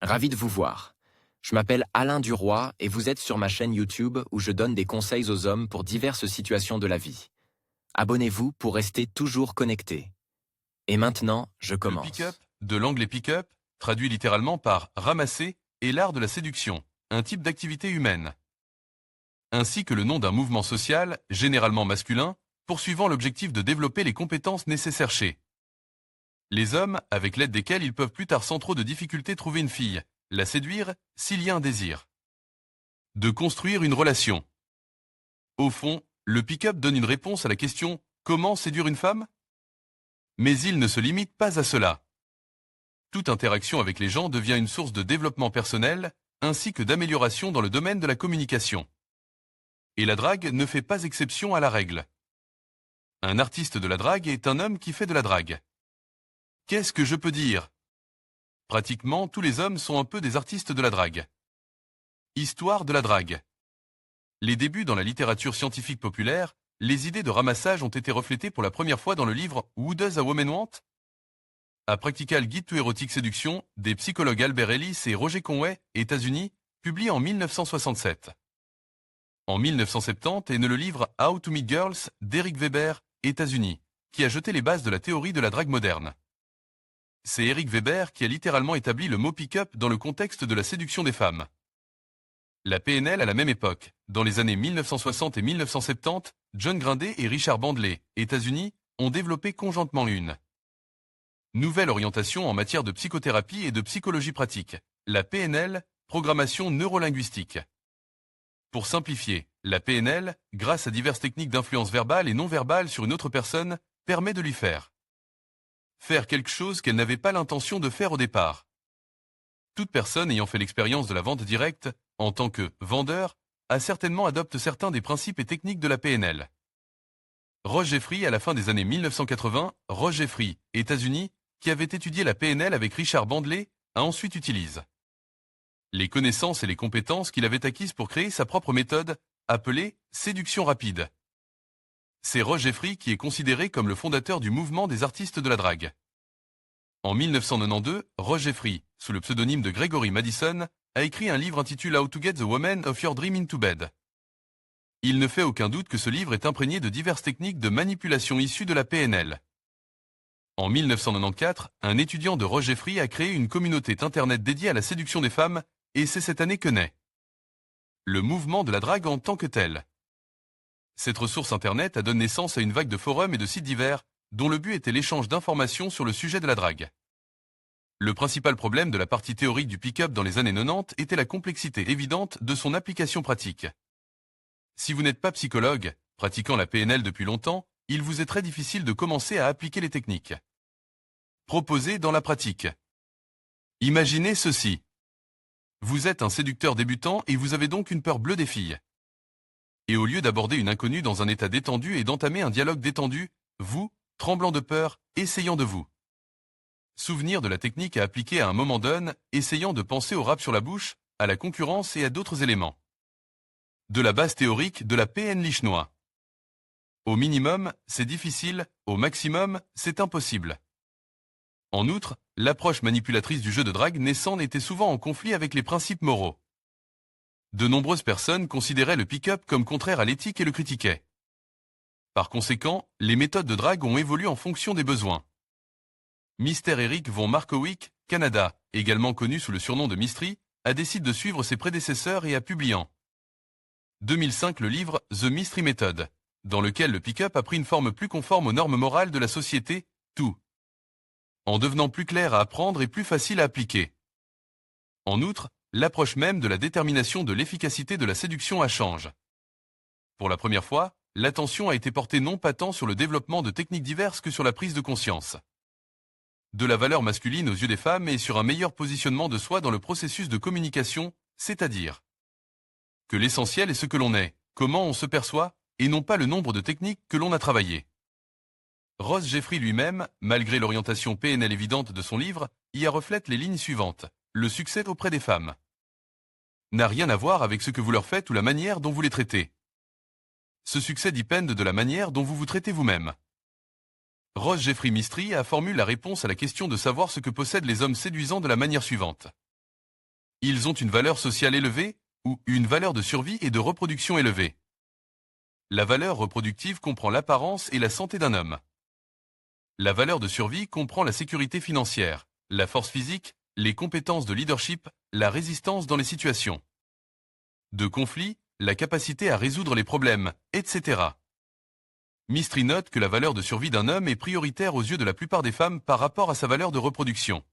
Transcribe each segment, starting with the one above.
Ravi de vous voir. Je m'appelle Alain Duroy et vous êtes sur ma chaîne YouTube où je donne des conseils aux hommes pour diverses situations de la vie. Abonnez-vous pour rester toujours connecté. Et maintenant, je Le pick-up, commence. de l'anglais pick-up, traduit littéralement par ramasser, est l'art de la séduction, un type d'activité humaine. Ainsi que le nom d'un mouvement social, généralement masculin, poursuivant l'objectif de développer les compétences nécessaires chez les hommes, avec l'aide desquels ils peuvent plus tard sans trop de difficultés trouver une fille, la séduire, s'il y a un désir. De construire une relation. Au fond, le pick-up donne une réponse à la question « Comment séduire une femme ?» Mais il ne se limite pas à cela. Toute interaction avec les gens devient une source de développement personnel, ainsi que d'amélioration dans le domaine de la communication. Et la drague ne fait pas exception à la règle. Un artiste de la drague est un homme qui fait de la drague. Qu'est-ce que je peux dire? Pratiquement tous les hommes sont un peu des artistes de la drague. Histoire de la drague. Les débuts dans la littérature scientifique populaire, les idées de ramassage ont été reflétées pour la première fois dans le livre Who Does a Woman Want? A Practical Guide to Erotic Seduction des psychologues Albert Ellis et Roger Conway, États-Unis, publié en 1967. En 1970 est né le livre How to Meet Girls d'Eric Weber, États-Unis, qui a jeté les bases de la théorie de la drague moderne. C'est Eric Weber qui a littéralement établi le mot pick-up dans le contexte de la séduction des femmes. La PNL à la même époque, dans les années 1960 et 1970, John Grindet et Richard Bandley, États-Unis, ont développé conjointement une nouvelle orientation en matière de psychothérapie et de psychologie pratique, la PNL, programmation neurolinguistique. Pour simplifier, la PNL, grâce à diverses techniques d'influence verbale et non verbale sur une autre personne, permet de lui faire quelque chose qu'elle n'avait pas l'intention de faire au départ. Toute personne ayant fait l'expérience de la vente directe, en tant que vendeur, a certainement adopté certains des principes et techniques de la PNL. Ross Jeffrey, à la fin des années 1980, Ross Jeffrey, États-Unis, qui avait étudié la PNL avec Richard Bandley, a ensuite utilisé les connaissances et les compétences qu'il avait acquises pour créer sa propre méthode, appelée séduction rapide. C'est Ross Jeffrey qui est considéré comme le fondateur du mouvement des artistes de la drague. En 1992, Ross Jeffrey, sous le pseudonyme de Gregory Madison, a écrit un livre intitulé How to Get the Woman of Your Dream into Bed. Il ne fait aucun doute que ce livre est imprégné de diverses techniques de manipulation issues de la PNL. En 1994, un étudiant de Ross Jeffrey a créé une communauté internet dédiée à la séduction des femmes, et c'est cette année que naît le mouvement de la drague en tant que tel. Cette ressource internet a donné naissance à une vague de forums et de sites divers, dont le but était l'échange d'informations sur le sujet de la drague. Le principal problème de la partie théorique du pick-up dans les années 90 était la complexité évidente de son application pratique. Si vous n'êtes pas psychologue, pratiquant la PNL depuis longtemps, il vous est très difficile de commencer à appliquer les techniques proposées dans la pratique. Imaginez ceci. Vous êtes un séducteur débutant et vous avez donc une peur bleue des filles. Et au lieu d'aborder une inconnue dans un état détendu et d'entamer un dialogue détendu, vous, tremblant de peur, essayant de vous souvenir de la technique à appliquer à un moment donné, essayant de penser au rap sur la bouche, à la concurrence et à d'autres éléments de la base théorique de la PNL chinois. Au minimum, c'est difficile, au maximum, c'est impossible. En outre, l'approche manipulatrice du jeu de drague naissant était souvent en conflit avec les principes moraux. De nombreuses personnes considéraient le pick-up comme contraire à l'éthique et le critiquaient. Par conséquent, les méthodes de drague ont évolué en fonction des besoins. Mr. Eric von Markowick, Canada, également connu sous le surnom de Mystery, a décidé de suivre ses prédécesseurs et a publié en 2005 le livre The Mystery Method, dans lequel le pick-up a pris une forme plus conforme aux normes morales de la société, tout en devenant plus clair à apprendre et plus facile à appliquer. En outre, l'approche même de la détermination de l'efficacité de la séduction a changé. Pour la première fois, l'attention a été portée non pas tant sur le développement de techniques diverses que sur la prise de conscience de la valeur masculine aux yeux des femmes et sur un meilleur positionnement de soi dans le processus de communication, c'est-à-dire que l'essentiel est ce que l'on est, comment on se perçoit, et non pas le nombre de techniques que l'on a travaillées. Ross Jeffrey lui-même, malgré l'orientation PNL évidente de son livre, y reflète les lignes suivantes. Le succès auprès des femmes n'a rien à voir avec ce que vous leur faites ou la manière dont vous les traitez. Ce succès dépend de la manière dont vous vous traitez vous-même. Ross Jeffrey Mystery a formulé la réponse à la question de savoir ce que possèdent les hommes séduisants de la manière suivante. Ils ont une valeur sociale élevée ou une valeur de survie et de reproduction élevée. La valeur reproductive comprend l'apparence et la santé d'un homme. La valeur de survie comprend la sécurité financière, la force physique, les compétences de leadership, la résistance dans les situations de conflit, la capacité à résoudre les problèmes, etc. Mistry note que la valeur de survie d'un homme est prioritaire aux yeux de la plupart des femmes par rapport à sa valeur de reproduction.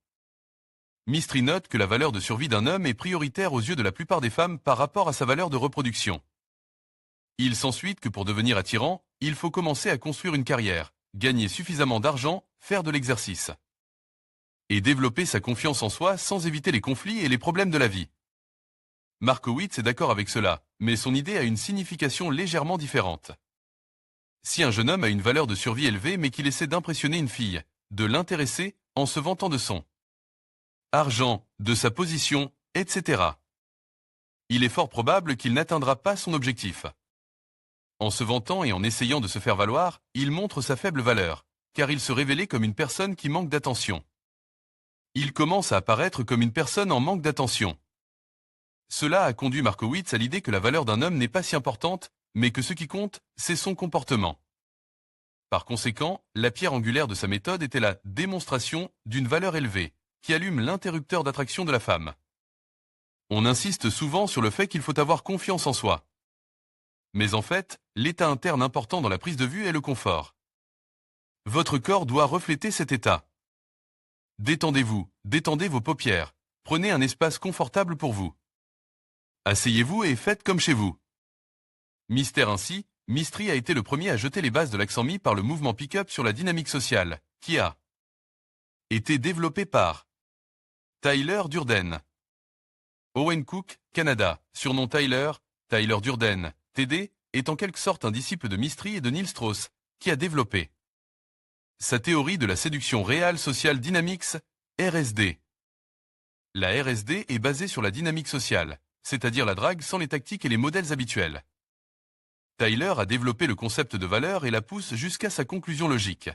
Mistry note que la valeur de survie d'un homme est prioritaire aux yeux de la plupart des femmes par rapport à sa valeur de reproduction. Il s'ensuit que pour devenir attirant, il faut commencer à construire une carrière, gagner suffisamment d'argent, faire de l'exercice et développer sa confiance en soi sans éviter les conflits et les problèmes de la vie. Markowitz est d'accord avec cela, mais son idée a une signification légèrement différente. Si un jeune homme a une valeur de survie élevée mais qu'il essaie d'impressionner une fille, de l'intéresser en se vantant de son argent, de sa position, etc., il est fort probable qu'il n'atteindra pas son objectif. En se vantant et en essayant de se faire valoir, il montre sa faible valeur, car il se révélait comme une personne qui manque d'attention. Il commence à apparaître comme une personne en manque d'attention. Cela a conduit Markowitz à l'idée que la valeur d'un homme n'est pas si importante, mais que ce qui compte, c'est son comportement. Par conséquent, la pierre angulaire de sa méthode était la démonstration d'une valeur élevée, qui allume l'interrupteur d'attraction de la femme. On insiste souvent sur le fait qu'il faut avoir confiance en soi. Mais en fait, l'état interne important dans la prise de vue est le confort. Votre corps doit refléter cet état. Détendez-vous, détendez vos paupières, prenez un espace confortable pour vous. Asseyez-vous et faites comme chez vous. Mystère ainsi, Mistry a été le premier à jeter les bases de l'accent mis par le mouvement pick-up sur la dynamique sociale, qui a été développé par Tyler Durden. Owen Cook, Canada, surnom Tyler Durden, TD, est en quelque sorte un disciple de Mistry et de Neil Strauss, qui a développé sa théorie de la séduction Real Social Dynamics, RSD. La RSD est basée sur la dynamique sociale, c'est-à-dire la drague sans les tactiques et les modèles habituels. Tyler a développé le concept de valeur et la pousse jusqu'à sa conclusion logique.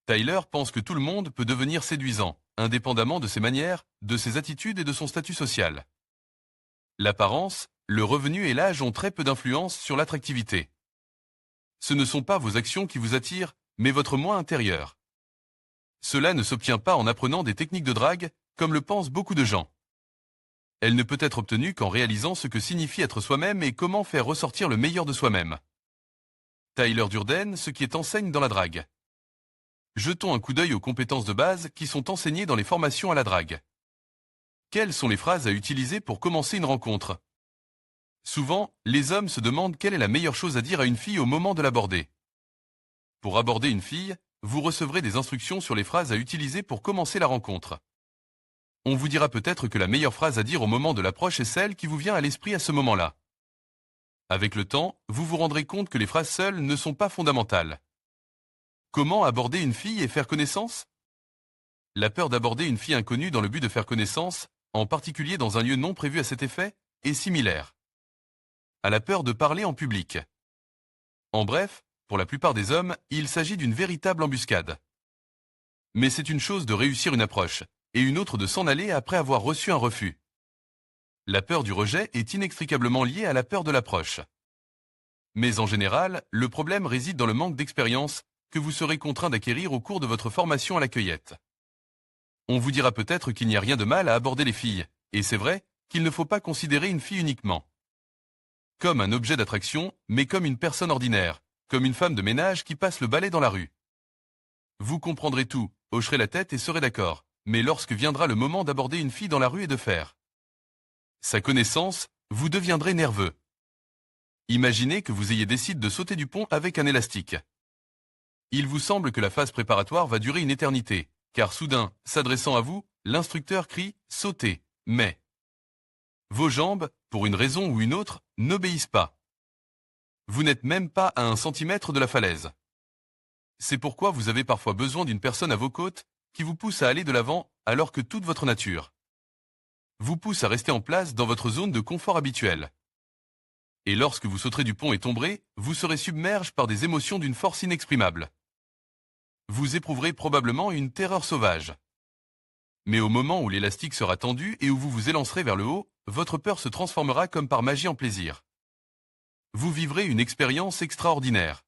Tyler pense que tout le monde peut devenir séduisant, indépendamment de ses manières, de ses attitudes et de son statut social. L'apparence, le revenu et l'âge ont très peu d'influence sur l'attractivité. Ce ne sont pas vos actions qui vous attirent, mais votre moi intérieur. Cela ne s'obtient pas en apprenant des techniques de drague, comme le pensent beaucoup de gens. Elle ne peut être obtenue qu'en réalisant ce que signifie être soi-même et comment faire ressortir le meilleur de soi-même. Tyler Durden, ce qui est enseigne dans la drague. Jetons un coup d'œil aux compétences de base qui sont enseignées dans les formations à la drague. Quelles sont les phrases à utiliser pour commencer une rencontre? Souvent, les hommes se demandent quelle est la meilleure chose à dire à une fille au moment de l'aborder. Pour aborder une fille, vous recevrez des instructions sur les phrases à utiliser pour commencer la rencontre. On vous dira peut-être que la meilleure phrase à dire au moment de l'approche est celle qui vous vient à l'esprit à ce moment-là. Avec le temps, vous vous rendrez compte que les phrases seules ne sont pas fondamentales. Comment aborder une fille et faire connaissance? La peur d'aborder une fille inconnue dans le but de faire connaissance, en particulier dans un lieu non prévu à cet effet, est similaire à la peur de parler en public. En bref, pour la plupart des hommes, il s'agit d'une véritable embuscade. Mais c'est une chose de réussir une approche, et une autre de s'en aller après avoir reçu un refus. La peur du rejet est inextricablement liée à la peur de l'approche. Mais en général, le problème réside dans le manque d'expérience que vous serez contraint d'acquérir au cours de votre formation à la cueillette. On vous dira peut-être qu'il n'y a rien de mal à aborder les filles, et c'est vrai qu'il ne faut pas considérer une fille uniquement comme un objet d'attraction, mais comme une personne ordinaire, comme une femme de ménage qui passe le balai dans la rue. Vous comprendrez tout, hocherez la tête et serez d'accord, mais lorsque viendra le moment d'aborder une fille dans la rue et de faire sa connaissance, vous deviendrez nerveux. Imaginez que vous ayez décidé de sauter du pont avec un élastique. Il vous semble que la phase préparatoire va durer une éternité, car soudain, s'adressant à vous, l'instructeur crie « Sautez », mais vos jambes, pour une raison ou une autre, n'obéissent pas. Vous n'êtes même pas à 1 centimètre de la falaise. C'est pourquoi vous avez parfois besoin d'une personne à vos côtes qui vous pousse à aller de l'avant alors que toute votre nature vous pousse à rester en place dans votre zone de confort habituelle. Et lorsque vous sauterez du pont et tomberez, vous serez submergé par des émotions d'une force inexprimable. Vous éprouverez probablement une terreur sauvage. Mais au moment où l'élastique sera tendu et où vous vous élancerez vers le haut, votre peur se transformera comme par magie en plaisir. Vous vivrez une expérience extraordinaire.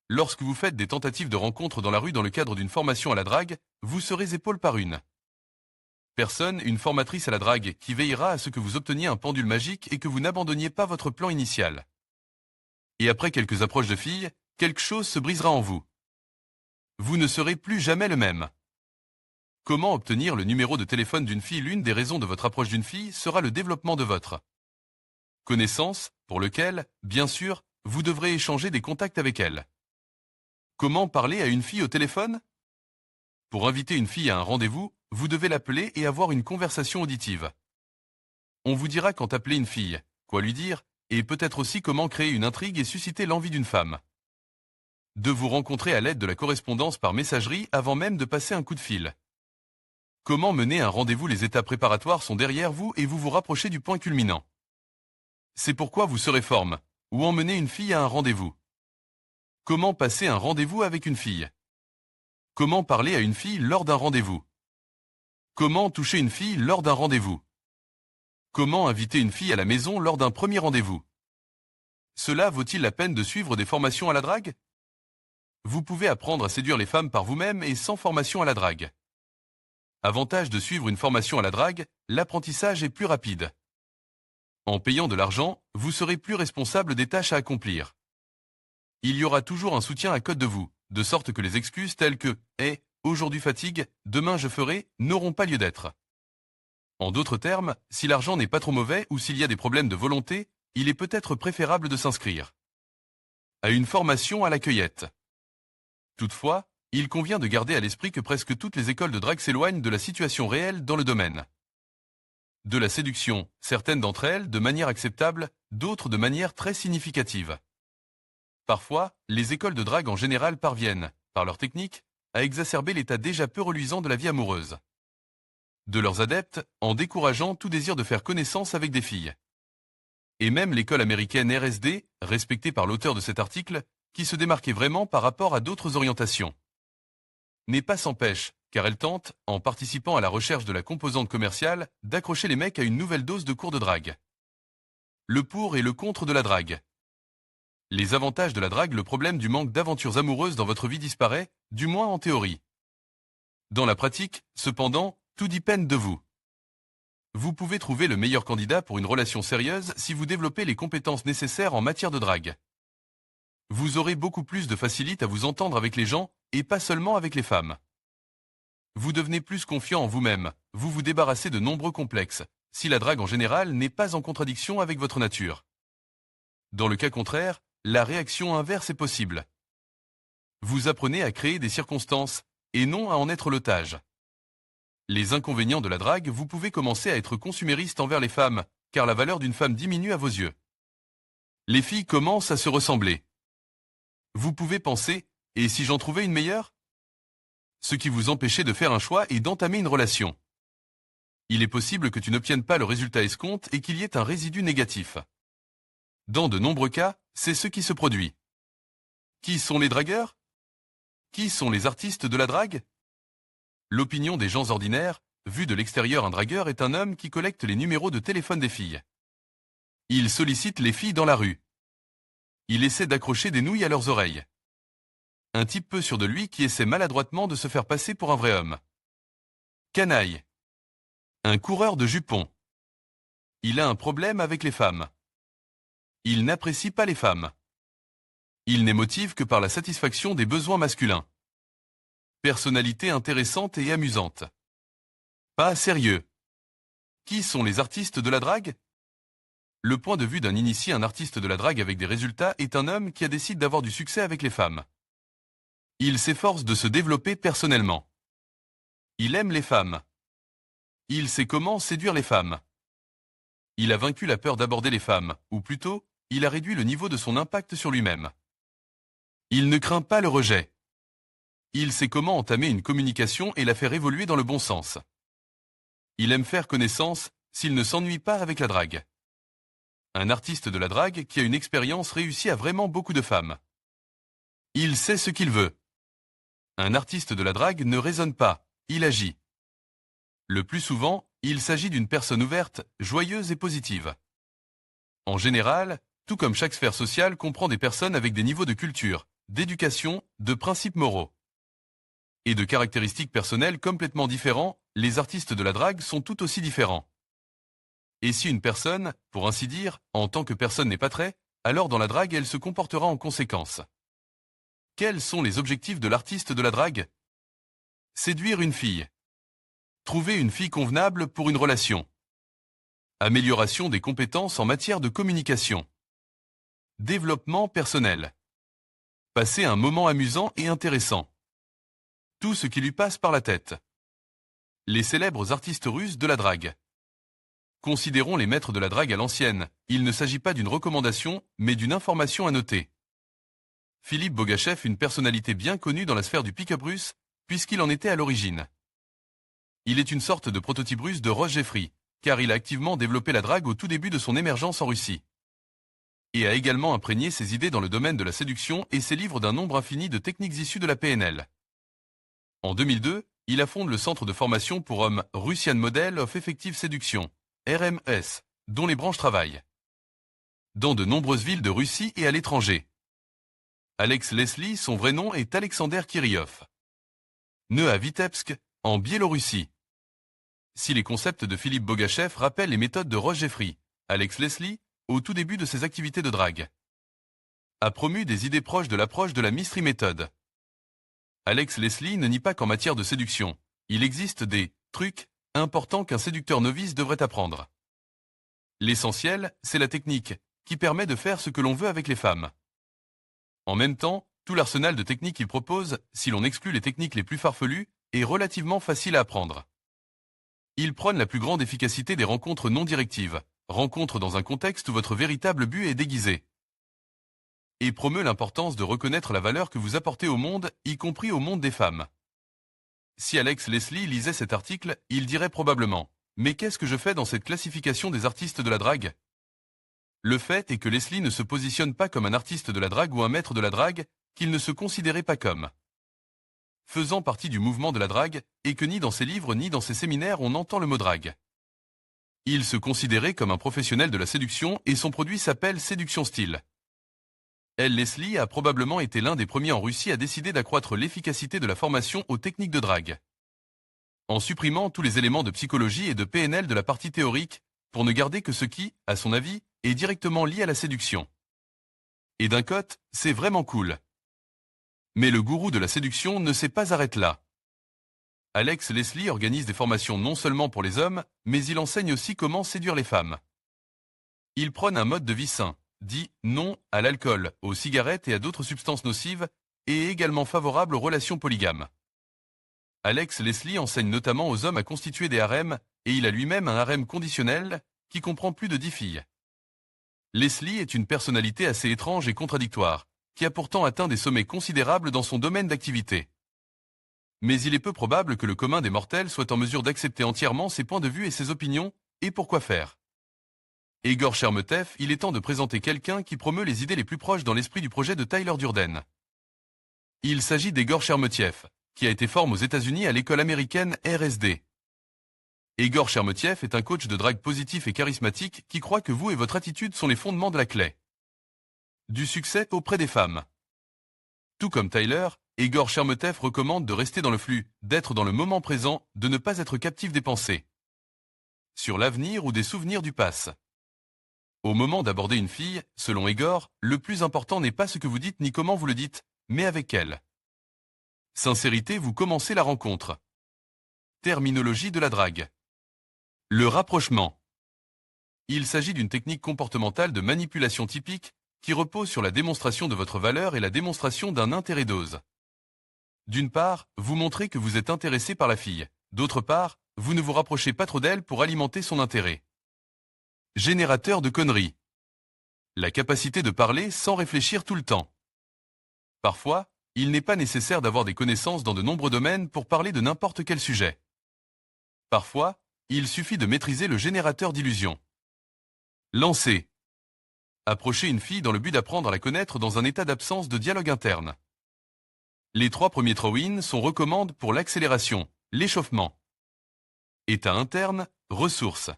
Lorsque vous faites des tentatives de rencontre dans la rue dans le cadre d'une formation à la drague, vous serez épaule par une personne, une formatrice à la drague, qui veillera à ce que vous obteniez un pendule magique et que vous n'abandonniez pas votre plan initial. Et après quelques approches de filles, quelque chose se brisera en vous. Vous ne serez plus jamais le même. Comment obtenir le numéro de téléphone d'une fille? L'une des raisons de votre approche d'une fille sera le développement de votre connaissance, pour lequel, bien sûr, vous devrez échanger des contacts avec elle. Comment parler à une fille au téléphone? Pour inviter une fille à un rendez-vous, vous devez l'appeler et avoir une conversation auditive. On vous dira quand appeler une fille, quoi lui dire, et peut-être aussi comment créer une intrigue et susciter l'envie d'une femme. De vous rencontrer à l'aide de la correspondance par messagerie avant même de passer un coup de fil. Comment mener un rendez-vous? Les étapes préparatoires sont derrière vous et vous vous rapprochez du point culminant. C'est pourquoi vous serez forme, ou emmener une fille à un rendez-vous. Comment passer un rendez-vous avec une fille? Comment parler à une fille lors d'un rendez-vous? Comment toucher une fille lors d'un rendez-vous? Comment inviter une fille à la maison lors d'un premier rendez-vous? Cela vaut-il la peine de suivre des formations à la drague? Vous pouvez apprendre à séduire les femmes par vous-même et sans formation à la drague. Avantage de suivre une formation à la drague, l'apprentissage est plus rapide. En payant de l'argent, vous serez plus responsable des tâches à accomplir. Il y aura toujours un soutien à côté de vous, de sorte que les excuses telles que « Eh, aujourd'hui fatigue, demain je ferai » n'auront pas lieu d'être. En d'autres termes, si l'argent n'est pas trop mauvais ou s'il y a des problèmes de volonté, il est peut-être préférable de s'inscrire à une formation à la cueillette. Toutefois, il convient de garder à l'esprit que presque toutes les écoles de drague s'éloignent de la situation réelle dans le domaine de la séduction, certaines d'entre elles de manière acceptable, d'autres de manière très significative. Parfois, les écoles de drague en général parviennent, par leur technique, à exacerber l'état déjà peu reluisant de la vie amoureuse de leurs adeptes, en décourageant tout désir de faire connaissance avec des filles. Et même l'école américaine RSD, respectée par l'auteur de cet article, qui se démarquait vraiment par rapport à d'autres orientations, n'est pas sans pêche, car elle tente, en participant à la recherche de la composante commerciale, d'accrocher les mecs à une nouvelle dose de cours de drague. Le pour et le contre de la drague. Les avantages de la drague. Le problème du manque d'aventures amoureuses dans votre vie disparaît, du moins en théorie. Dans la pratique, cependant, tout dépend de vous. Vous pouvez trouver le meilleur candidat pour une relation sérieuse si vous développez les compétences nécessaires en matière de drague. Vous aurez beaucoup plus de facilité à vous entendre avec les gens, et pas seulement avec les femmes. Vous devenez plus confiant en vous-même, vous vous débarrassez de nombreux complexes, si la drague en général n'est pas en contradiction avec votre nature. Dans le cas contraire, la réaction inverse est possible. Vous apprenez à créer des circonstances, et non à en être l'otage. Les inconvénients de la drague. Vous pouvez commencer à être consumériste envers les femmes, car la valeur d'une femme diminue à vos yeux. Les filles commencent à se ressembler. Vous pouvez penser, et si j'en trouvais une meilleure? Ce qui vous empêchait de faire un choix et d'entamer une relation. Il est possible que tu n'obtiennes pas le résultat escompte et qu'il y ait un résidu négatif. Dans de nombreux cas, c'est ce qui se produit. Qui sont les dragueurs? Qui sont les artistes de la drague? L'opinion des gens ordinaires, vu de l'extérieur, un dragueur est un homme qui collecte les numéros de téléphone des filles. Il sollicite les filles dans la rue. Il essaie d'accrocher des nouilles à leurs oreilles. Un type peu sûr de lui qui essaie maladroitement de se faire passer pour un vrai homme. Canaille. Un coureur de jupons. Il a un problème avec les femmes. Il n'apprécie pas les femmes. Il n'est motivé que par la satisfaction des besoins masculins. Personnalité intéressante et amusante. Pas sérieux. Qui sont les artistes de la drague? Le point de vue d'un initié, un artiste de la drague avec des résultats est un homme qui décide d'avoir du succès avec les femmes. Il s'efforce de se développer personnellement. Il aime les femmes. Il sait comment séduire les femmes. Il a vaincu la peur d'aborder les femmes, ou plutôt, il a réduit le niveau de son impact sur lui-même. Il ne craint pas le rejet. Il sait comment entamer une communication et la faire évoluer dans le bon sens. Il aime faire connaissance, s'il ne s'ennuie pas avec la drague. Un artiste de la drague qui a une expérience réussit à vraiment beaucoup de femmes. Il sait ce qu'il veut. Un artiste de la drague ne raisonne pas, il agit. Le plus souvent, il s'agit d'une personne ouverte, joyeuse et positive. En général, tout comme chaque sphère sociale comprend des personnes avec des niveaux de culture, d'éducation, de principes moraux et de caractéristiques personnelles complètement différents, les artistes de la drague sont tout aussi différents. Et si une personne, pour ainsi dire, en tant que personne n'est pas très, alors dans la drague elle se comportera en conséquence. Quels sont les objectifs de l'artiste de la drague? Séduire une fille. Trouver une fille convenable pour une relation. Amélioration des compétences en matière de communication. Développement personnel. Passer un moment amusant et intéressant. Tout ce qui lui passe par la tête. Les célèbres artistes russes de la drague. Considérons les maîtres de la drague à l'ancienne. Il ne s'agit pas d'une recommandation, mais d'une information à noter. Philippe Bogachev, une personnalité bien connue dans la sphère du pick-up russe, puisqu'il en était à l'origine. Il est une sorte de prototype russe de Ross Jeffrey, car il a activement développé la drague au tout début de son émergence en Russie. Et a également imprégné ses idées dans le domaine de la séduction et ses livres d'un nombre infini de techniques issues de la PNL. En 2002, il a fondé le centre de formation pour hommes Russian Model of Effective Seduction, RMS, dont les branches travaillent dans de nombreuses villes de Russie et à l'étranger. Alex Leslie, son vrai nom est Alexander Kirillov. Né à Vitebsk, en Biélorussie. Si les concepts de Philippe Bogachev rappellent les méthodes de Ross Jeffrey, Alex Leslie, au tout début de ses activités de drague, a promu des idées proches de l'approche de la mystery méthode. Alex Leslie ne nie pas qu'en matière de séduction, il existe des trucs importants qu'un séducteur novice devrait apprendre. L'essentiel, c'est la technique, qui permet de faire ce que l'on veut avec les femmes. En même temps, tout l'arsenal de techniques qu'il propose, si l'on exclut les techniques les plus farfelues, est relativement facile à apprendre. Il prône la plus grande efficacité des rencontres non directives, rencontres dans un contexte où votre véritable but est déguisé, et promeut l'importance de reconnaître la valeur que vous apportez au monde, y compris au monde des femmes. Si Alex Leslie lisait cet article, il dirait probablement « Mais qu'est-ce que je fais dans cette classification des artistes de la drague ?» Le fait est que Leslie ne se positionne pas comme un artiste de la drague ou un maître de la drague, qu'il ne se considérait pas comme faisant partie du mouvement de la drague, et que ni dans ses livres ni dans ses séminaires on entend le mot drague. Il se considérait comme un professionnel de la séduction et son produit s'appelle Séduction Style. Leslie a probablement été l'un des premiers en Russie à décider d'accroître l'efficacité de la formation aux techniques de drague, en supprimant tous les éléments de psychologie et de PNL de la partie théorique, pour ne garder que ce qui, à son avis, est directement lié à la séduction. Et d'un côté, c'est vraiment cool. Mais le gourou de la séduction ne s'est pas arrêté là. Alex Leslie organise des formations non seulement pour les hommes, mais il enseigne aussi comment séduire les femmes. Il prône un mode de vie sain, dit non à l'alcool, aux cigarettes et à d'autres substances nocives, et est également favorable aux relations polygames. Alex Leslie enseigne notamment aux hommes à constituer des harems, et il a lui-même un harem conditionnel qui comprend plus de 10 filles. Leslie est une personnalité assez étrange et contradictoire, qui a pourtant atteint des sommets considérables dans son domaine d'activité. Mais il est peu probable que le commun des mortels soit en mesure d'accepter entièrement ses points de vue et ses opinions, et pourquoi faire. Egor Shermetev, il est temps de présenter quelqu'un qui promeut les idées les plus proches dans l'esprit du projet de Tyler Durden. Il s'agit d'Egor Shermetiev, qui a été formé aux États-Unis à l'école américaine RSD. Egor Shermetiev est un coach de drague positif et charismatique qui croit que vous et votre attitude sont les fondements de la clé du succès auprès des femmes. Tout comme Tyler, Egor Shermetev recommande de rester dans le flux, d'être dans le moment présent, de ne pas être captif des pensées sur l'avenir ou des souvenirs du passé. Au moment d'aborder une fille, selon Egor, le plus important n'est pas ce que vous dites ni comment vous le dites, mais avec quelle sincérité vous commencez la rencontre. Terminologie de la drague. Le rapprochement. Il s'agit d'une technique comportementale de manipulation typique qui repose sur la démonstration de votre valeur et la démonstration d'un intérêt dose. D'une part, vous montrez que vous êtes intéressé par la fille. D'autre part, vous ne vous rapprochez pas trop d'elle pour alimenter son intérêt. Générateur de conneries. La capacité de parler sans réfléchir tout le temps. Parfois, il n'est pas nécessaire d'avoir des connaissances dans de nombreux domaines pour parler de n'importe quel sujet. Parfois, il suffit de maîtriser le générateur d'illusions. Lancer. Approcher une fille dans le but d'apprendre à la connaître dans un état d'absence de dialogue interne. Les 3 premiers throw-in sont recommandés pour l'accélération, l'échauffement État interne, ressources.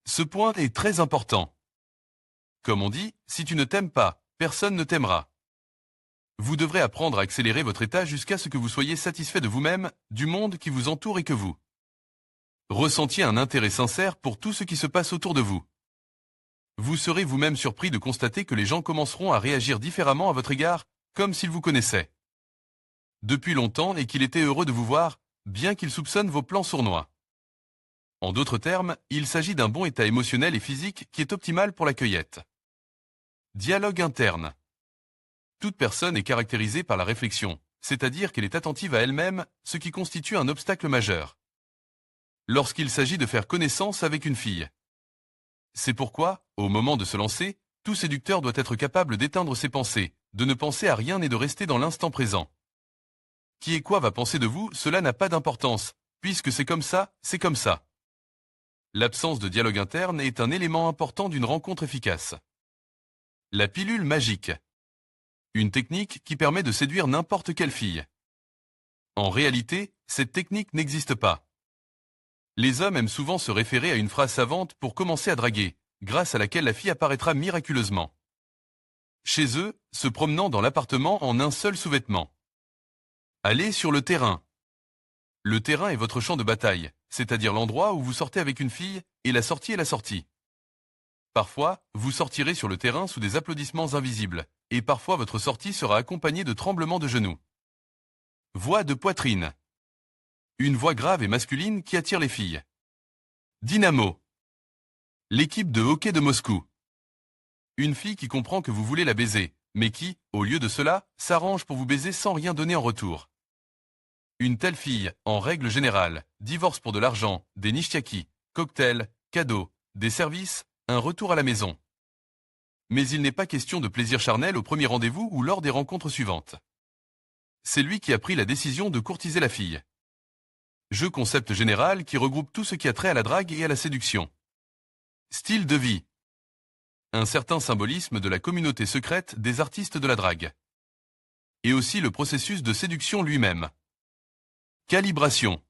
Ce point est très important. Comme on dit, si tu ne t'aimes pas, personne ne t'aimera. Vous devrez apprendre à accélérer votre état jusqu'à ce que vous soyez satisfait de vous-même, du monde qui vous entoure et que vous ressentiez un intérêt sincère pour tout ce qui se passe autour de vous. Vous serez vous-même surpris de constater que les gens commenceront à réagir différemment à votre égard, comme s'ils vous connaissaient depuis longtemps et qu'il était heureux de vous voir, bien qu'il soupçonne vos plans sournois. En d'autres termes, il s'agit d'un bon état émotionnel et physique qui est optimal pour la cueillette. Dialogue interne. Toute personne est caractérisée par la réflexion, c'est-à-dire qu'elle est attentive à elle-même, ce qui constitue un obstacle majeur lorsqu'il s'agit de faire connaissance avec une fille. C'est pourquoi, au moment de se lancer, tout séducteur doit être capable d'éteindre ses pensées, de ne penser à rien et de rester dans l'instant présent. Qui et quoi va penser de vous, cela n'a pas d'importance, puisque c'est comme ça, c'est comme ça. L'absence de dialogue interne est un élément important d'une rencontre efficace. La pilule magique. Une technique qui permet de séduire n'importe quelle fille. En réalité, cette technique n'existe pas. Les hommes aiment souvent se référer à une phrase savante pour commencer à draguer, grâce à laquelle la fille apparaîtra miraculeusement chez eux, se promenant dans l'appartement en un seul sous-vêtement. Allez sur le terrain. Le terrain est votre champ de bataille, c'est-à-dire l'endroit où vous sortez avec une fille, et la sortie est la sortie. Parfois, vous sortirez sur le terrain sous des applaudissements invisibles, et parfois votre sortie sera accompagnée de tremblements de genoux. Voix de poitrine. Une voix grave et masculine qui attire les filles. Dynamo. L'équipe de hockey de Moscou. Une fille qui comprend que vous voulez la baiser, mais qui, au lieu de cela, s'arrange pour vous baiser sans rien donner en retour. Une telle fille, en règle générale, divorce pour de l'argent, des nishtiaki, cocktails, cadeaux, des services, un retour à la maison. Mais il n'est pas question de plaisir charnel au premier rendez-vous ou lors des rencontres suivantes. C'est lui qui a pris la décision de courtiser la fille. Jeu concept général qui regroupe tout ce qui a trait à la drague et à la séduction. Style de vie. Un certain symbolisme de la communauté secrète des artistes de la drague. Et aussi le processus de séduction lui-même. Calibration.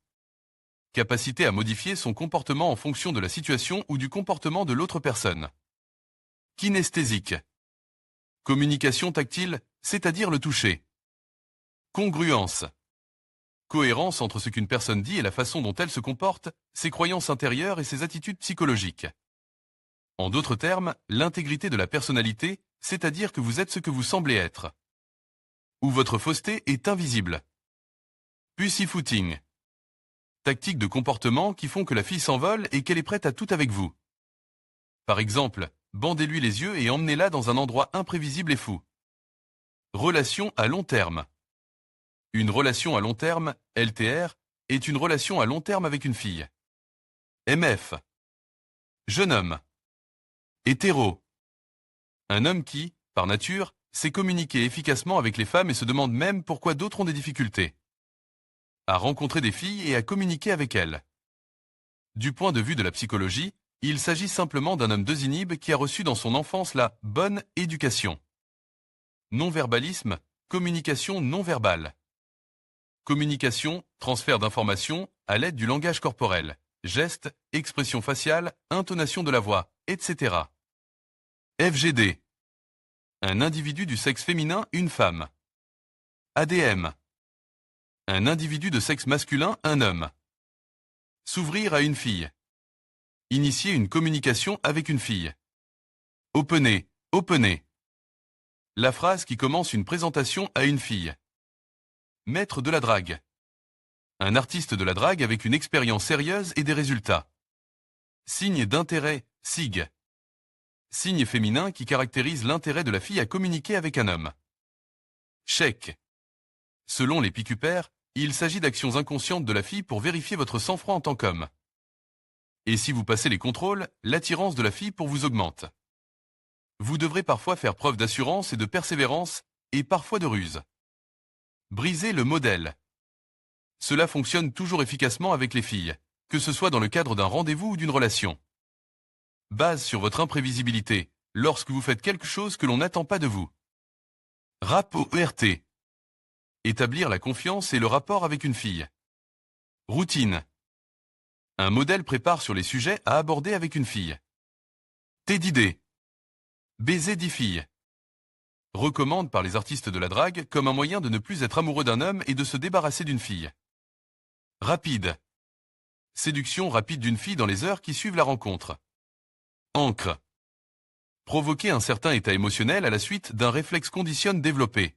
Capacité à modifier son comportement en fonction de la situation ou du comportement de l'autre personne. Kinesthésique. Communication tactile, c'est-à-dire le toucher. Congruence. Cohérence entre ce qu'une personne dit et la façon dont elle se comporte, ses croyances intérieures et ses attitudes psychologiques. En d'autres termes, l'intégrité de la personnalité, c'est-à-dire que vous êtes ce que vous semblez être. Où votre fausseté est invisible. Pussyfooting. Tactiques de comportement qui font que la fille s'envole et qu'elle est prête à tout avec vous. Par exemple, bandez-lui les yeux et emmenez-la dans un endroit imprévisible et fou. Relation à long terme. Une relation à long terme, LTR, est une relation à long terme avec une fille. MF. Jeune homme. Hétéro. Un homme qui, par nature, sait communiquer efficacement avec les femmes et se demande même pourquoi d'autres ont des difficultés à rencontrer des filles et à communiquer avec elles. Du point de vue de la psychologie, il s'agit simplement d'un homme désinhibe qui a reçu dans son enfance la bonne éducation. Non-verbalisme, communication non-verbale. Communication, transfert d'informations à l'aide du langage corporel, gestes, expression faciale, intonation de la voix, etc. FGD. Un individu du sexe féminin, une femme. ADM. Un individu de sexe masculin, un homme. S'ouvrir à une fille. Initier une communication avec une fille. Opener, opener. La phrase qui commence une présentation à une fille. Maître de la drague. Un artiste de la drague avec une expérience sérieuse et des résultats. Signe d'intérêt, SIG. Signe féminin qui caractérise l'intérêt de la fille à communiquer avec un homme. Chèque. Selon les Picupères, il s'agit d'actions inconscientes de la fille pour vérifier votre sang-froid en tant qu'homme. Et si vous passez les contrôles, l'attirance de la fille pour vous augmente. Vous devrez parfois faire preuve d'assurance et de persévérance, et parfois de ruse. Briser le modèle. Cela fonctionne toujours efficacement avec les filles, que ce soit dans le cadre d'un rendez-vous ou d'une relation. Base sur votre imprévisibilité, lorsque vous faites quelque chose que l'on n'attend pas de vous. RAP-ORT. Établir la confiance et le rapport avec une fille. Routine. Un modèle prépare sur les sujets à aborder avec une fille. T d'idées. Baiser 10 filles. Recommande par les artistes de la drague comme un moyen de ne plus être amoureux d'un homme et de se débarrasser d'une fille. Rapide. Séduction rapide d'une fille dans les heures qui suivent la rencontre. Encre. Provoquer un certain état émotionnel à la suite d'un réflexe conditionne développé.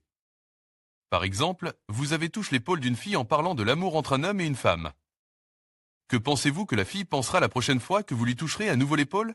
Par exemple, vous avez touché l'épaule d'une fille en parlant de l'amour entre un homme et une femme. Que pensez-vous que la fille pensera la prochaine fois que vous lui toucherez à nouveau l'épaule ?